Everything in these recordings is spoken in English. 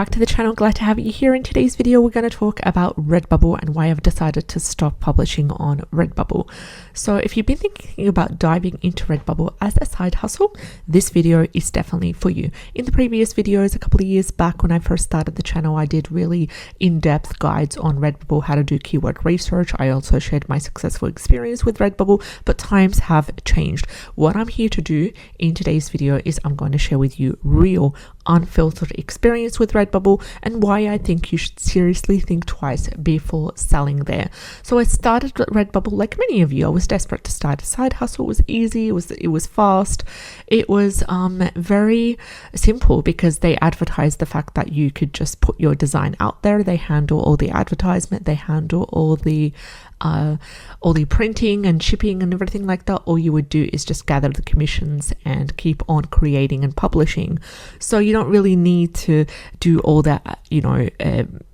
back to the channel. Glad to have you here. In today's video, we're going to talk about Redbubble and why I've decided to stop publishing on Redbubble. So if you've been thinking about diving into Redbubble as a side hustle, this video is definitely for you. In the previous videos, a couple of years back when I first started the channel, I did really in-depth guides on Redbubble, how to do keyword research. I also shared my successful experience with Redbubble, but times have changed. What I'm here to do in today's video is I'm going to share with you real, unfiltered experience with Redbubble and why I think you should seriously think twice before selling there. So I started with Redbubble like many of you. I was desperate to start a side hustle. It was easy, it was fast, it was very simple because they advertised the fact that you could just put your design out there. They handle all the advertisement, they handle all the printing and shipping and everything like that. All you would do is just gather the commissions and keep on creating and publishing. So you don't really need to do all that,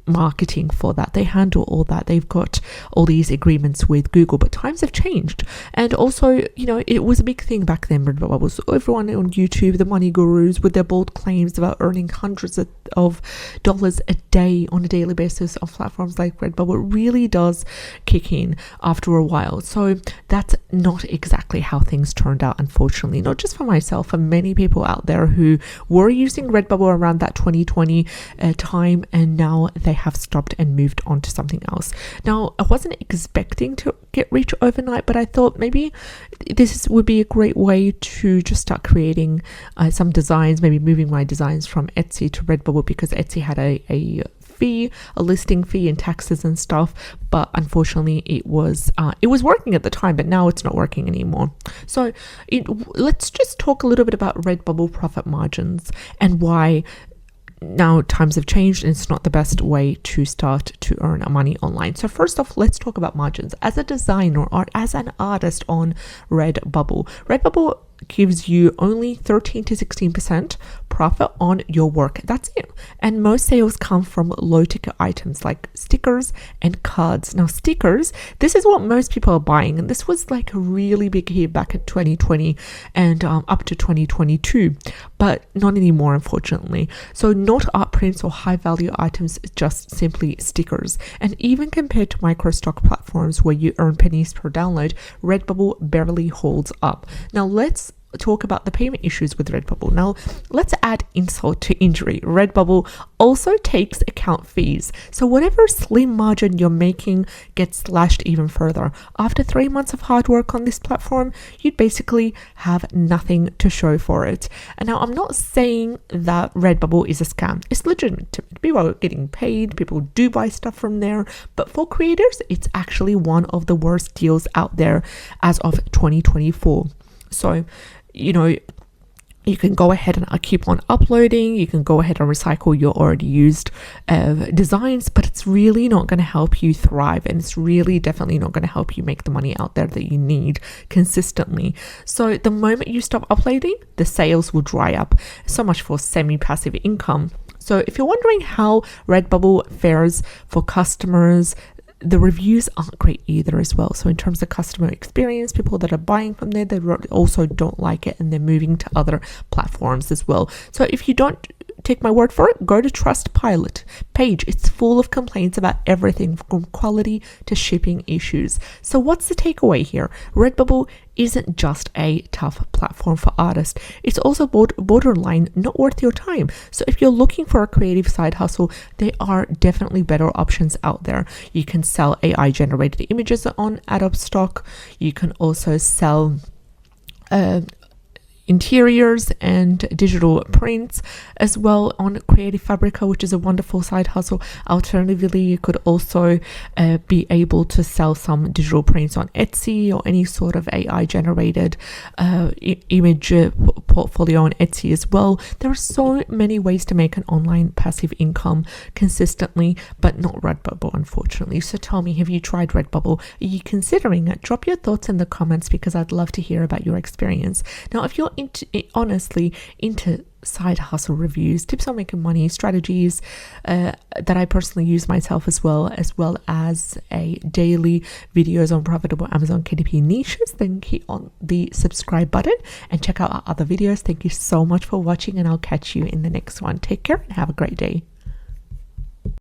marketing for that. They handle all that. They've got all these agreements with Google, but times have changed. And also, it was a big thing back then. Redbubble was everyone on YouTube, the money gurus with their bold claims about earning hundreds of dollars a day on a daily basis on platforms like Redbubble. It really does kick in after a while. So that's not exactly how things turned out, unfortunately, not just for myself, for many people out there who were using Redbubble around that 2020 time, and now they have stopped and moved on to something else. Now, I wasn't expecting to get rich overnight, but I thought maybe this would be a great way to just start creating some designs, maybe moving my designs from Etsy to Redbubble, because Etsy had a listing fee and taxes and stuff, but unfortunately it was working at the time, but now it's not working anymore. So let's just talk a little bit about Redbubble profit margins and why now times have changed and it's not the best way to start to earn money online. So first off, let's talk about margins. As a designer or as an artist on Redbubble gives you only 13 to 16% profit on your work. That's it. And most sales come from low ticket items like stickers and cards. Now, stickers, this is what most people are buying. And this was like a really big hit back in 2020 and up to 2022, but not anymore, unfortunately. So not art prints or high value items, just simply stickers. And even compared to micro stock platforms where you earn pennies per download, Redbubble barely holds up. Now let's talk about the payment issues with Redbubble. Now, let's add insult to injury. Redbubble also takes account fees. So whatever slim margin you're making gets slashed even further. After 3 months of hard work on this platform, you'd basically have nothing to show for it. And now I'm not saying that Redbubble is a scam. It's legitimate. People are getting paid. People do buy stuff from there. But for creators, it's actually one of the worst deals out there as of 2024. So, you can go ahead and keep on uploading. You can go ahead and recycle your already used designs, but it's really not going to help you thrive. And it's really definitely not going to help you make the money out there that you need consistently. So the moment you stop uploading, the sales will dry up. So much for semi-passive income. So if you're wondering how Redbubble fares for customers, the reviews aren't great either as well. So in terms of customer experience, people that are buying from there, they also don't like it and they're moving to other platforms as well. So if you don't take my word for it, go to Trustpilot page. It's full of complaints about everything from quality to shipping issues. So what's the takeaway here? Redbubble isn't just a tough platform for artists. It's also borderline not worth your time. So if you're looking for a creative side hustle, there are definitely better options out there. You can sell AI generated images on Adobe Stock. You can also sell interiors and digital prints as well on Creative Fabrica, which is a wonderful side hustle. Alternatively, you could also be able to sell some digital prints on Etsy or any sort of AI generated image portfolio on Etsy as well. There are so many ways to make an online passive income consistently, but not Redbubble, unfortunately. So tell me, have you tried Redbubble? Are you considering it? Drop your thoughts in the comments because I'd love to hear about your experience. Now, if you're honestly into side hustle reviews, tips on making money, strategies that I personally use myself as well as a daily videos on profitable Amazon KDP niches, then hit on the subscribe button and check out our other videos. Thank you so much for watching, and I'll catch you in the next one. Take care and have a great day.